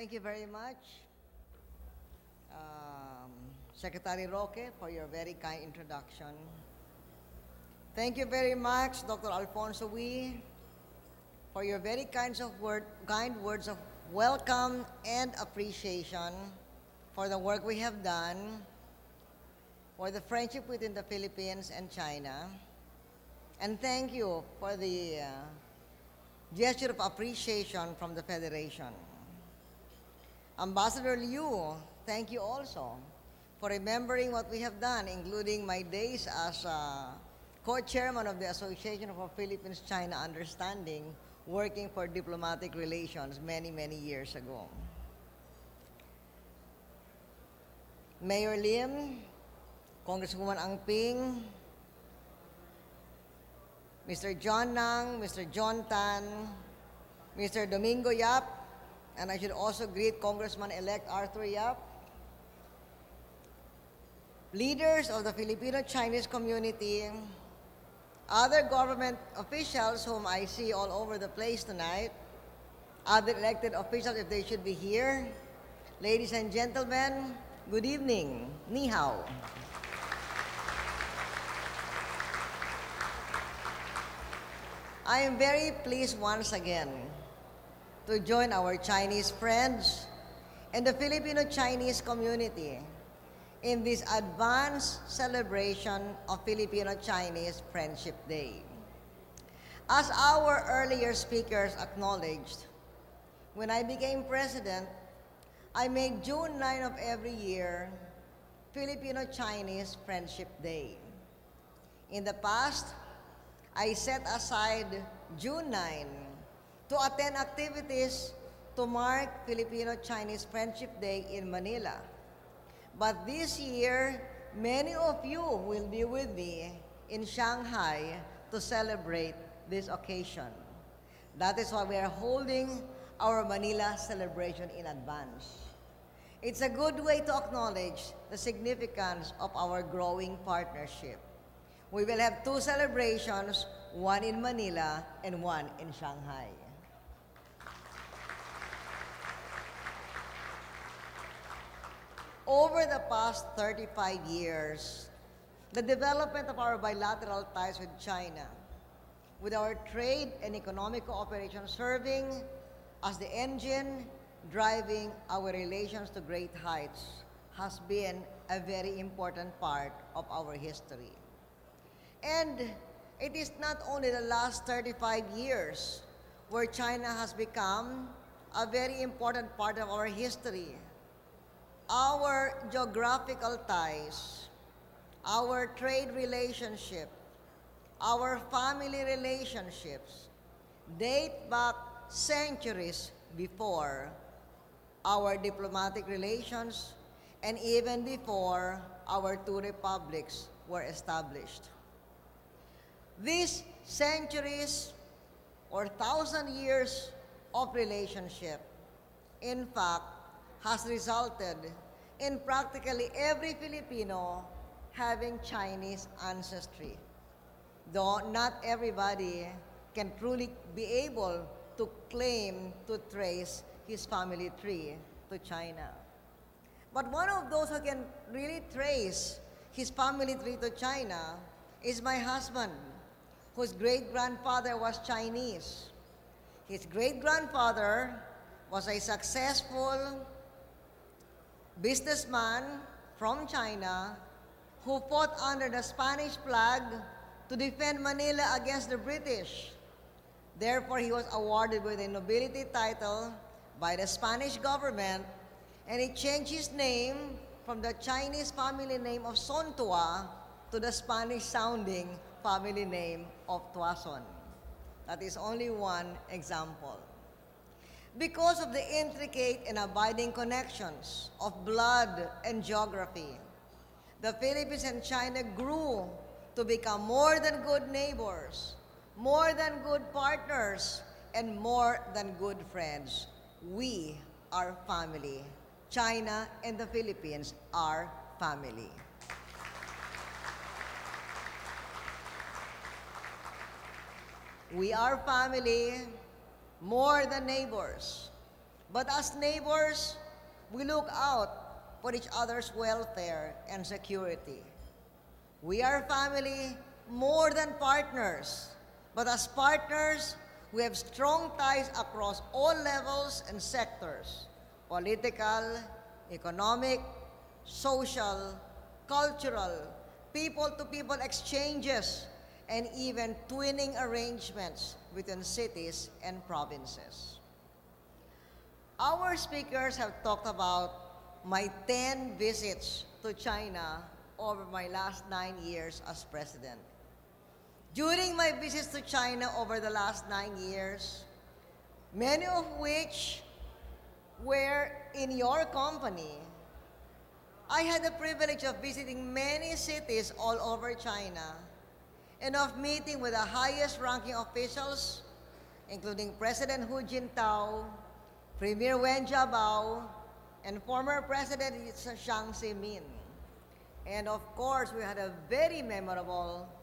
Thank you very much, Secretary Roque, for your very kind introduction. Thank you very much, Dr. Alfonso Wee, for your very kind words of welcome and appreciation for the work we have done, for the friendship within the Philippines and China. And thank you for the gesture of appreciation from the Federation. Ambassador Liu, thank you also for remembering what we have done, including my days as co-chairman of the Association for Philippines-China Understanding, working for diplomatic relations many, many years ago. Mayor Lim, Congresswoman Ang Ping, Mr. John Nang, Mr. John Tan, Mr. Domingo Yap, and I should also greet Congressman-elect Arthur Yap, leaders of the Filipino-Chinese community, other government officials whom I see all over the place tonight, other elected officials if they should be here. Ladies and gentlemen, good evening. Ni hao. I am very pleased once again to join our Chinese friends and the Filipino-Chinese community in this advanced celebration of Filipino-Chinese Friendship Day. As our earlier speakers acknowledged, when I became president, I made June 9 of every year Filipino-Chinese Friendship Day. In the past, I set aside June 9 to attend activities to mark Filipino-Chinese Friendship Day in Manila. But this year, many of you will be with me in Shanghai to celebrate this occasion. That is why we are holding our Manila celebration in advance. It's a good way to acknowledge the significance of our growing partnership. We will have two celebrations, one in Manila and one in Shanghai. Over the past 35 years, the development of our bilateral ties with China, with our trade and economic cooperation serving as the engine driving our relations to great heights, has been a very important part of our history. And it is not only the last 35 years where China has become a very important part of our history. Our geographical ties, our trade relationship, our family relationships date back centuries before our diplomatic relations and even before our two republics were established. These centuries or 1,000 years of relationship, in fact, has resulted in practically every Filipino having Chinese ancestry, though not everybody can truly be able to claim to trace his family tree to China. But one of those who can really trace his family tree to China is my husband, whose great-grandfather was Chinese. His great-grandfather was a successful businessman from China who fought under the Spanish flag to defend Manila against the British. Therefore, he was awarded with a nobility title by the Spanish government, and he changed his name from the Chinese family name of Sontua to the Spanish-sounding family name of Tuason. That is only one example. Because of the intricate and abiding connections of blood and geography, the Philippines and China grew to become more than good neighbors, more than good partners, and more than good friends. We are family. China and the Philippines are family. We are family more than neighbors But as neighbors, we look out for each other's welfare and security. We are family more than partners, but as partners, we have strong ties across all levels and sectors: political, economic, social, cultural, people-to-people exchanges, and even twinning arrangements within cities and provinces. Our speakers have talked about my 10 visits to China over my last 9 years as president. During my visits to China over the last 9 years, many of which were in your company, I had the privilege of visiting many cities all over China and of meeting with the highest ranking officials, including President Hu Jintao, Premier Wen Jiabao, and former President Jiang Zemin. And of course, we had a very memorable